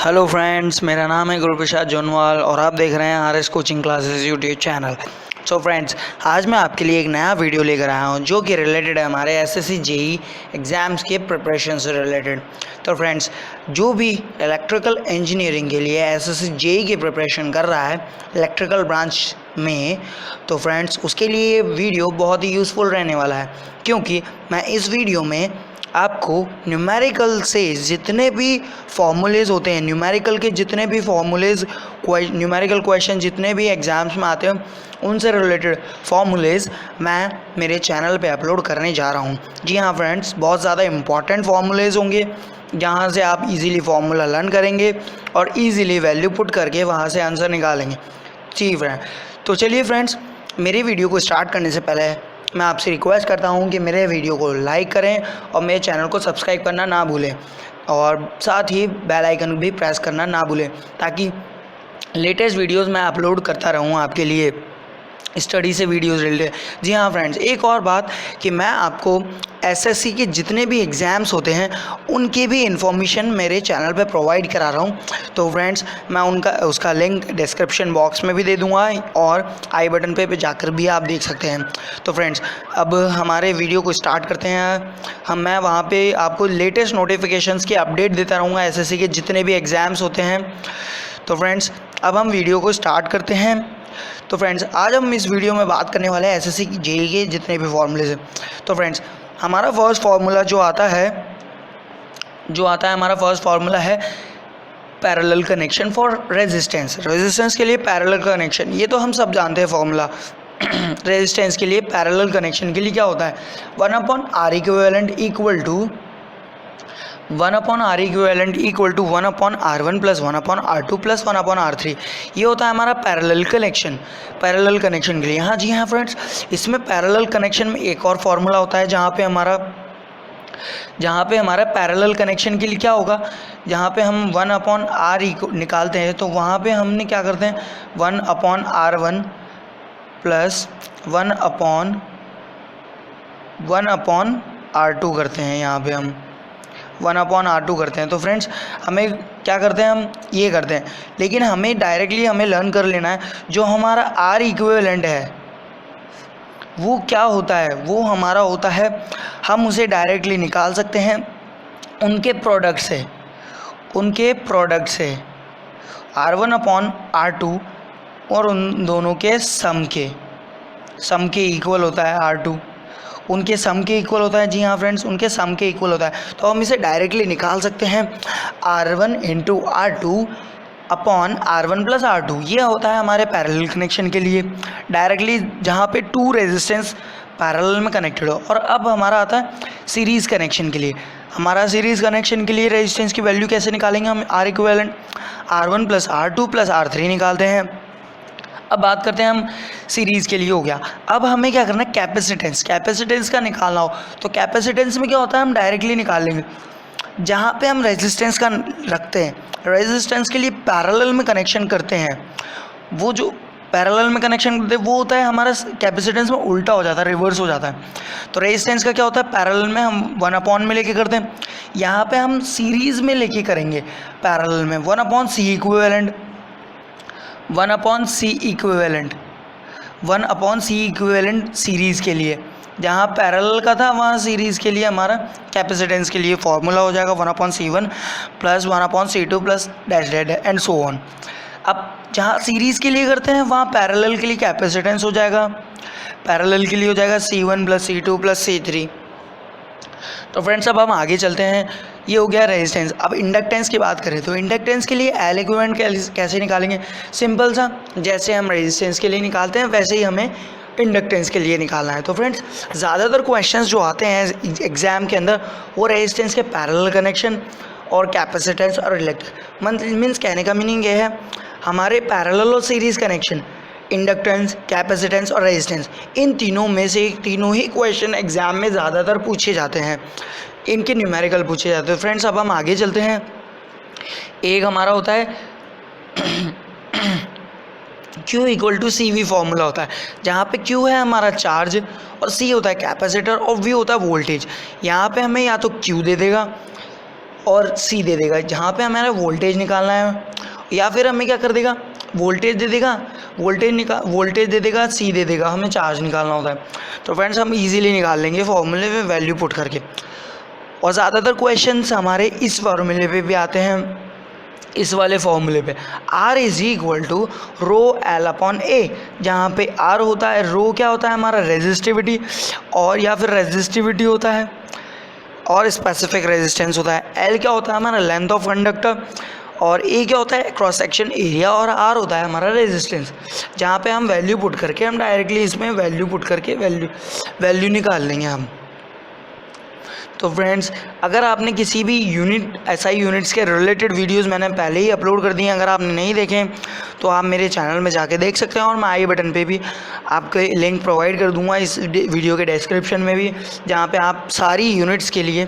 Hello friends, मेरा नाम है गुरुप्रसाद जोनवाल और आप देख रहे हैं RS coaching classes YouTube channel. So friends, आज मैं आपके लिए एक नया वीडियो लेकर आया हूं जो कि रिलेटेड है हमारे एसएससी जेई एग्ज़ाम्स के प्रिपरेशन से रिलेटेड। तो फ्रेंड्स, जो भी इलेक्ट्रिकल इंजीनियरिंग के लिए एसएससी जेई की प्रिपरेशन कर रहा है इलेक्ट्रिकल ब्रांच में, तो फ्रेंड्स उसके लिए ये वीडियो बहुत ही यूज़फुल रहने वाला है, क्योंकि मैं इस वीडियो में आपको न्यूमेरिकल से जितने भी फॉर्मूलेज़ होते हैं, न्यूमेरिकल के जितने भी फॉर्मूलेज़, न्यूमेरिकल क्वेश्चन जितने भी एग्ज़ाम्स में आते हैं उनसे रिलेटेड फॉर्मूलेज़ मैं मेरे चैनल पे अपलोड करने जा रहा हूँ। जी हाँ फ्रेंड्स, बहुत ज़्यादा इम्पॉर्टेंट फॉर्मूलेज़ होंगे जहाँ से आप इजीली फार्मूला लर्न करेंगे और इजीली वैल्यू पुट करके वहाँ से आंसर निकालेंगे। जी फ्रेंड, तो चलिए फ्रेंड्स, मेरी वीडियो को स्टार्ट करने से पहले मैं आपसे रिक्वेस्ट करता हूं कि मेरे वीडियो को लाइक करें और मेरे चैनल को सब्सक्राइब करना ना भूलें और साथ ही बेल आइकन भी प्रेस करना ना भूलें, ताकि लेटेस्ट वीडियोस मैं अपलोड करता रहूं आपके लिए स्टडी से वीडियोस रिलेटेड। जी हाँ फ्रेंड्स, एक और बात कि मैं आपको एसएससी के जितने भी एग्ज़ाम्स होते हैं उनकी भी इंफॉर्मेशन मेरे चैनल पे प्रोवाइड करा रहा हूँ। तो फ्रेंड्स, मैं उसका लिंक डिस्क्रिप्शन बॉक्स में भी दे दूँगा और आई बटन पे जाकर भी आप देख सकते हैं। तो फ्रेंड्स, अब हमारे वीडियो को स्टार्ट करते हैं। मैं वहाँ पे आपको लेटेस्ट नोटिफिकेशंस की अपडेट देता रहूँगा एसएससी के जितने भी एग्ज़ाम्स होते हैं। तो फ्रेंड्स, अब हम वीडियो को स्टार्ट करते हैं। तो फ्रेंड्स, आज हम इस वीडियो में बात करने वाले हैं एसएससी की जेई के जितने भी फॉर्मूलेज हैं। तो फ्रेंड्स, हमारा फर्स्ट फार्मूला जो आता है हमारा फर्स्ट फार्मूला है पैरेलल कनेक्शन फॉर रेजिस्टेंस के लिए पैरेलल कनेक्शन। ये तो हम सब जानते हैं फॉर्मूला। रेजिस्टेंस के लिए पैरेलल कनेक्शन के लिए क्या होता है, 1/R equivalent equal to 1/R equivalent equal to 1/R1 plus 1/R2 plus 1/R3। ये होता है हमारा पैरेलल कनेक्शन के लिए। हाँ जी हाँ फ्रेंड्स, इसमें पैरेलल कनेक्शन में एक और फार्मूला होता है जहाँ पे हमारा पैरेलल कनेक्शन के लिए क्या होगा, जहाँ पे हम 1/R निकालते हैं तो वहाँ पे हमने क्या करते हैं 1/R1 प्लस 1/R2 करते हैं। यहाँ पे हम 1/R2 करते हैं। तो फ्रेंड्स, हमें क्या करते हैं, हम ये करते हैं, लेकिन हमें डायरेक्टली लर्न कर लेना है जो हमारा R इक्विवेलेंट है वो क्या होता है। वो हमारा होता है, हम उसे डायरेक्टली निकाल सकते हैं उनके प्रोडक्ट से R1/R2 और उन दोनों के सम के इक्वल होता है R2, उनके सम के इक्वल होता है। जी हाँ फ्रेंड्स, उनके सम के इक्वल होता है। तो हम इसे डायरेक्टली निकाल सकते हैं R1 into R2 upon R1 plus R2। ये होता है हमारे पैरेलल कनेक्शन के लिए डायरेक्टली, जहाँ पे टू रेजिस्टेंस पैरेलल में कनेक्टेड हो। और अब हमारा आता है सीरीज़ कनेक्शन के लिए। हमारा सीरीज़ कनेक्शन के लिए रेजिस्टेंस की वैल्यू कैसे निकालेंगे, हम R equivalent R1 plus R2 plus R3 निकालते हैं। अब बात करते हैं हम सीरीज़ के लिए हो गया। अब हमें क्या करना है, कैपेसिटेंस का निकालना हो तो कैपेसिटेंस में क्या होता है, हम डायरेक्टली निकाल लेंगे जहाँ पे हम रेजिस्टेंस का रखते हैं। रेजिस्टेंस के लिए पैरेलल में कनेक्शन करते हैं, वो जो पैरेलल में कनेक्शन करते हैं वो होता है हमारा कैपेसिटेंस में उल्टा हो जाता है, रिवर्स हो जाता है। तो रेजिस्टेंस का क्या होता है, पैरेलल में हम 1/, में लेके करते हैं। यहाँ पे हम सीरीज़ में लेके करेंगे पैरेलल में 1/C इक्विवेलेंट सीरीज़ के लिए। जहाँ पैरेलल का था वहाँ सीरीज़ के लिए हमारा कैपेसिटेंस के लिए फॉर्मूला हो जाएगा 1/C1 plus 1/C2 plus dash dash and so on. अब जहाँ सीरीज़ के लिए करते हैं वहाँ पैरेलल के लिए कैपेसिटेंस हो जाएगा, C1 plus C2 plus C3। तो फ्रेंड्स, अब हम आगे चलते हैं। ये हो गया रेजिस्टेंस। अब इंडक्टेंस की बात करें तो इंडक्टेंस के लिए L इक्विवेलेंट कैसे निकालेंगे, सिंपल सा, जैसे हम रेजिस्टेंस के लिए निकालते हैं वैसे ही हमें इंडक्टेंस के लिए निकालना है। तो फ्रेंड्स, ज़्यादातर क्वेश्चंस जो आते हैं एग्ज़ाम के अंदर वो रेजिस्टेंस के पैरेलल कनेक्शन और कैपेसिटेंस और इलेक्ट्रिक मीन्स कहने का मीनिंग ये है, हमारे पैरेलल और सीरीज़ कनेक्शन, इंडक्टेंस, कैपेसिटेंस और रेजिस्टेंस, इन तीनों में से तीनों ही क्वेश्चन एग्ज़ाम में ज़्यादातर पूछे जाते हैं, इनके न्यूमेरिकल पूछे जाते हैं। फ्रेंड्स, अब हम आगे चलते हैं। एक हमारा होता है Q equal to CV formula होता है, जहाँ पे Q है हमारा चार्ज और C होता है कैपेसिटर और V होता है वोल्टेज। यहाँ पे हमें या तो Q दे देगा और सी दे देगा, जहाँ पे हमारा वोल्टेज निकालना है, या फिर हमें क्या कर देगा, वोल्टेज दे देगा, वोल्टेज दे देगा, सी दे देगा, हमें चार्ज निकालना होता है। तो फ्रेंड्स हम इजीली निकाल लेंगे फॉर्मूले में वैल्यू पुट करके। और ज़्यादातर क्वेश्चंस हमारे इस फॉर्मूले पे भी आते हैं, इस वाले फॉर्मूले पे R is equal to rho L upon A, जहाँ पे R होता है, रो क्या होता है हमारा रेजिस्टिविटी, और या फिर रेजिस्टिविटी होता है, और स्पेसिफिक रेजिस्टेंस होता है। L क्या होता है हमारा लेंथ ऑफ कंडक्टर, और A क्या होता है क्रॉस सेक्शन एरिया, और R होता है हमारा रेजिस्टेंस। जहाँ पे हम वैल्यू पुट करके हम डायरेक्टली इसमें वैल्यू पुट करके वैल्यू निकाल लेंगे हम। तो फ्रेंड्स अगर आपने किसी भी SI यूनिट्स के रिलेटेड वीडियोस मैंने पहले ही अपलोड कर दिए हैं, अगर आपने नहीं देखे तो आप मेरे चैनल में जाके देख सकते हैं, और मैं आई बटन पे भी आपको लिंक प्रोवाइड कर दूंगा इस वीडियो के डिस्क्रिप्शन में भी, जहाँ पे आप सारी यूनिट्स के लिए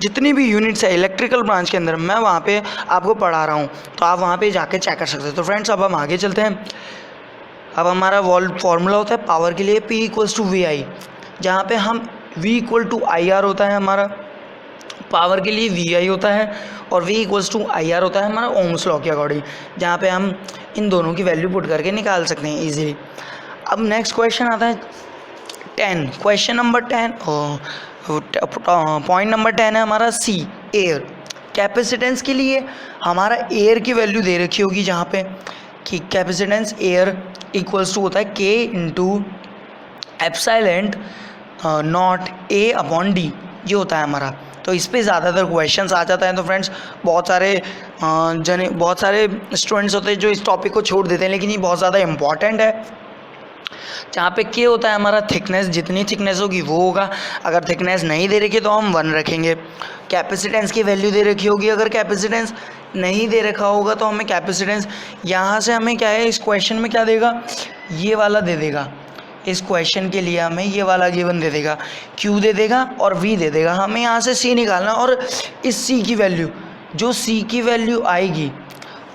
जितनी भी यूनिट्स है इलेक्ट्रिकल ब्रांच के अंदर मैं वहाँ पे आपको पढ़ा रहा हूँ, तो आप वहाँ पे जाके चेक कर सकते हैं। तो फ्रेंड्स अब हम आगे चलते हैं। अब हमारा फॉर्मूला होता है पावर के लिए P इक्वल्स टू VI, जहाँ पे हम V इक्वल टू IR होता है हमारा, पावर के लिए VI होता है, और V इक्वल्स टू IR होता है हमारा ओम्स लॉ के अकॉर्डिंग, जहाँ पे हम इन दोनों की वैल्यू पुट करके निकाल सकते हैं इजीली। अब नेक्स्ट क्वेश्चन आता है 10, क्वेश्चन नंबर 10, पॉइंट नंबर 10 है हमारा C एयर। कैपेसिटेंस के लिए हमारा एयर की वैल्यू दे रखी होगी, जहाँ पे कि कैपेसिटेंस एयर इक्वल्स टू होता है K into epsilon not A upon D, ये होता है हमारा। तो इस पे ज़्यादातर क्वेश्चंस आ जाता है। तो फ्रेंड्स बहुत सारे स्टूडेंट्स होते हैं जो इस टॉपिक को छोड़ देते हैं, लेकिन ये बहुत ज़्यादा इंपॉर्टेंट है। जहाँ पे K होता है हमारा थिकनेस, जितनी थिकनेस होगी वो होगा, अगर थिकनेस नहीं दे रखी तो हम 1 रखेंगे। कैपेसिटेंस की वैल्यू दे रखी होगी, अगर कैपेसिटेंस नहीं दे रखा होगा तो हमें कैपेसिटेंस यहाँ से हमें क्या है इस क्वेश्चन में क्या देगा, ये वाला दे देगा। इस क्वेश्चन के लिए हमें ये वाला गिवन दे देगा, Q दे देगा और V दे देगा। हमें यहाँ से C निकालना, और इस C की वैल्यू, जो C की वैल्यू आएगी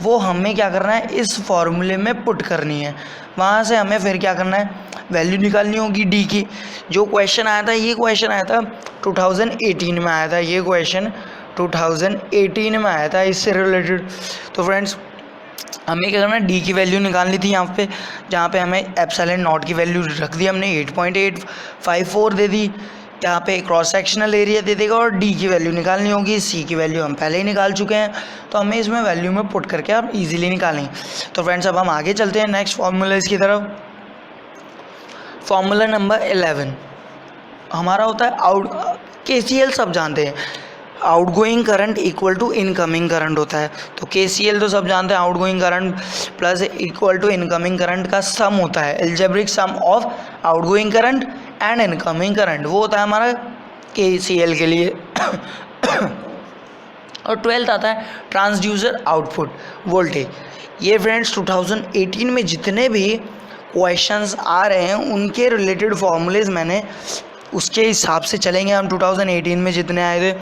वो हमें क्या करना है इस फॉर्मूले में पुट करनी है। वहाँ से हमें फिर क्या करना है, वैल्यू निकालनी होगी D की। जो क्वेश्चन आया था, ये क्वेश्चन आया था 2018 में आया था, ये क्वेश्चन 2018 में आया था इससे रिलेटेड। तो फ्रेंड्स हमें क्या करना है, D की वैल्यू निकालनी थी यहाँ पे, जहाँ पे हमें एप्सिलॉन नॉट की वैल्यू रख दी हमने 8.854 दे दी। यहाँ पे क्रॉस सेक्शनल एरिया दे देगा, और D की वैल्यू निकालनी होगी। C की वैल्यू हम पहले ही निकाल चुके हैं, तो हमें इसमें वैल्यू में पुट करके आप इजीली निकालेंगे। तो फ्रेंड्स अब हम आगे चलते हैं नेक्स्ट फार्मूला की तरफ। फार्मूला नंबर 11 हमारा होता है KCL सब जानते हैं, outgoing current equal to incoming current होता है। तो KCL तो सब जानते हैं, outgoing current plus equal to incoming current का सम होता है, algebraic sum of outgoing current and incoming current, वो होता है हमारा KCL के लिए। और 12th आता है ट्रांसड्यूसर आउटपुट वोल्टेज। ये फ्रेंड्स 2018 में जितने भी क्वेश्चंस आ रहे हैं उनके रिलेटेड फॉर्मूलेज मैंने उसके हिसाब से चलेंगे हम। 2018 में जितने आए थे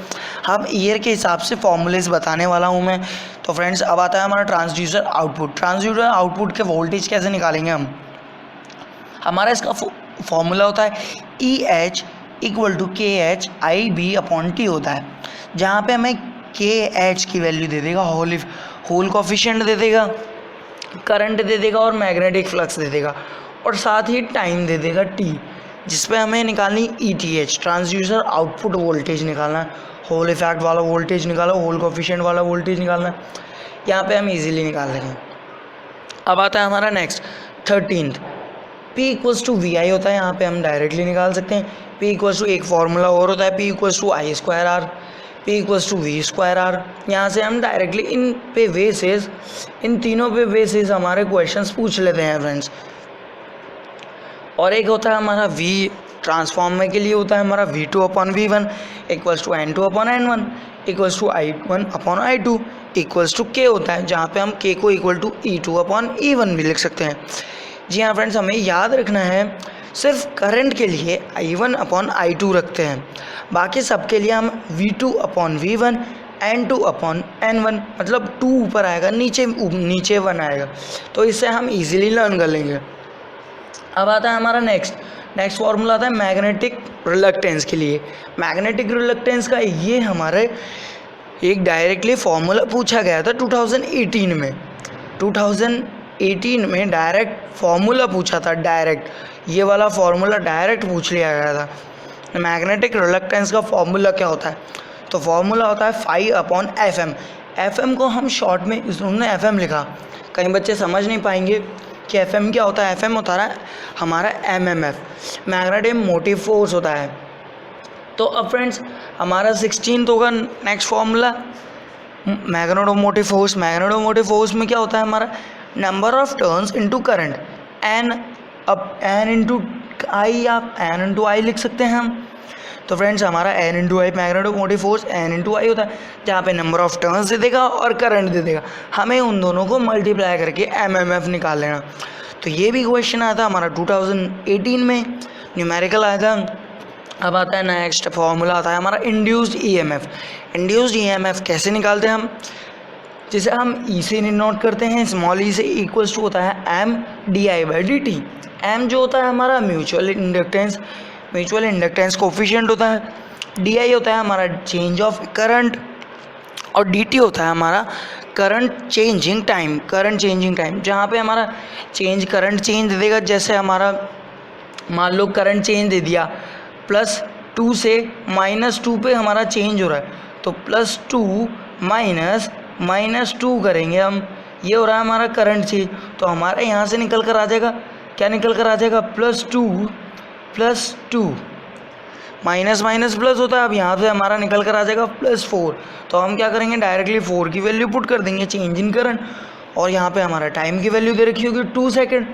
हम ईयर के हिसाब से फॉर्मूलेज बताने वाला हूं मैं। तो फ्रेंड्स अब आता है हमारा ट्रांसड्यूसर आउटपुट। ट्रांसड्यूसर आउटपुट के वोल्टेज कैसे निकालेंगे हम, हमारा इसका फॉर्मूला होता है EH equal to KH IB upon T होता है, जहाँ पे हमें KH की वैल्यू दे देगा, होल कोफिशिएंट दे देगा, करंट दे देगा और मैग्नेटिक फ्लक्स दे देगा, और साथ ही टाइम दे देगा T, जिस पे हमें निकालनी ETH ट्रांसड्यूसर आउटपुट वोल्टेज निकालना है। होल इफेक्ट वाला वोल्टेज निकालो, होल कोफिशिएंट वाला वोल्टेज निकालना है, यहाँ पे हम इजीली निकाल लेंगे। अब आता है हमारा next 13th, P equals to VI होता है, यहाँ पे हम डायरेक्टली निकाल सकते हैं। P इक्वल्स टू एक फार्मूला और होता है, P equals to I square R, P equals to V square R। यहाँ से हम डायरेक्टली इन तीनों पे बेसिस हमारे क्वेश्चंस पूछ लेते हैं फ्रेंड्स। और एक होता है हमारा V ट्रांसफॉर्मर के लिए होता है हमारा V2 upon V1 equals to N2 upon N1 equals to I1 upon I2 equals to K होता है, जहाँ पे हम K को equal to E2 upon E1 भी लिख सकते हैं। जी हाँ फ्रेंड्स, हमें याद रखना है सिर्फ करंट के लिए I1 अपॉन I2 रखते हैं, बाकी सब के लिए हम V2 upon V1 N2 upon N1, मतलब 2 ऊपर आएगा, नीचे 1 आएगा, तो इससे हम इजीली लर्न कर लेंगे। अब आता है हमारा नेक्स्ट फार्मूला आता है मैग्नेटिक रिलक्टेंस के लिए। मैग्नेटिक रिलक्टेंस का ये हमारे एक डायरेक्टली फॉर्मूला पूछा गया था 2018 में। 2018 में डायरेक्ट फॉर्मूला पूछा था, डायरेक्ट ये वाला फॉर्मूला डायरेक्ट पूछ लिया गया था। मैग्नेटिक रिलक्टेंस का फॉर्मूला क्या होता है? तो फॉर्मूला होता है φ/Fm। Fm को हम शॉर्ट में उन्होंने Fm लिखा, कई बच्चे समझ नहीं पाएंगे कि Fm क्या होता है। Fm होता है हमारा MMF, मैग्नेटिक मोटिव फोर्स होता है। तो अब फ्रेंड्स हमारा 16 होगा next formula magnetomotive force. Magnetomotive force में क्या होता है हमारा? Number of turns into current, n into I, आप n इंटू आई लिख सकते हैं हम। तो फ्रेंड्स हमारा n इंटू आई मैग्नेटोमोटिव फोर्स n इंटू आई होता है, जहाँ पे नंबर ऑफ टर्न्स दे देगा और करंट दे देगा। हमें उन दोनों को मल्टीप्लाई करके MMF निकाल लेना। तो ये भी क्वेश्चन आया था हमारा 2018 में, न्यूमेरिकल आया था। अब आता है नेक्स्ट फॉर्मूला आता है हमारा इंड्यूस्ड EMF। इंड्यूस्ड EMF कैसे निकालते हैं हम? जिसे हम ई से नोट करते हैं, स्मॉल ई से इक्वल्स टू होता है M/dI/dt। M जो होता है हमारा म्यूचुअल इंडक्टेंस कोफिशिएंट होता है, DI होता है हमारा चेंज ऑफ करंट, और DT होता है हमारा करंट चेंजिंग टाइम। जहाँ पे हमारा करंट चेंज दे देगा, जैसे हमारा मान लो करंट चेंज दे दिया +2 से -2 पे हमारा चेंज हो रहा है, तो +2 -2 करेंगे हम, ये हो रहा है हमारा करंट चेंज। तो हमारा यहाँ से निकल कर आ जाएगा, क्या निकल कर आ जाएगा? +2 माइनस प्लस होता है। अब यहाँ से हमारा निकल कर आ जाएगा +4। तो हम क्या करेंगे? डायरेक्टली 4 की वैल्यू पुट कर देंगे, चेंज इन करंट, और यहाँ पे हमारा टाइम की वैल्यू दे रखी होगी 2 सेकेंड,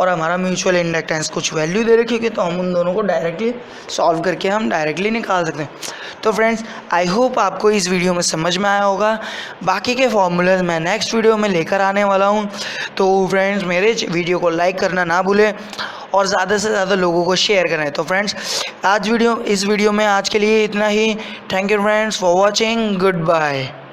और हमारा म्यूचुअल इंडक्टेंस कुछ वैल्यू दे रखी होगी। तो हम उन दोनों को डायरेक्टली सॉल्व करके हम डायरेक्टली निकाल सकते हैं। तो फ्रेंड्स आई होप आपको इस वीडियो में समझ में आया होगा। बाकी के फॉर्मूलाज मैं नेक्स्ट वीडियो में लेकर आने वाला हूँ। तो फ्रेंड्स मेरे वीडियो को लाइक करना ना भूलें और ज़्यादा से ज़्यादा लोगों को शेयर करें। तो फ्रेंड्स इस वीडियो में आज के लिए इतना ही। Thank you friends for watching, good bye.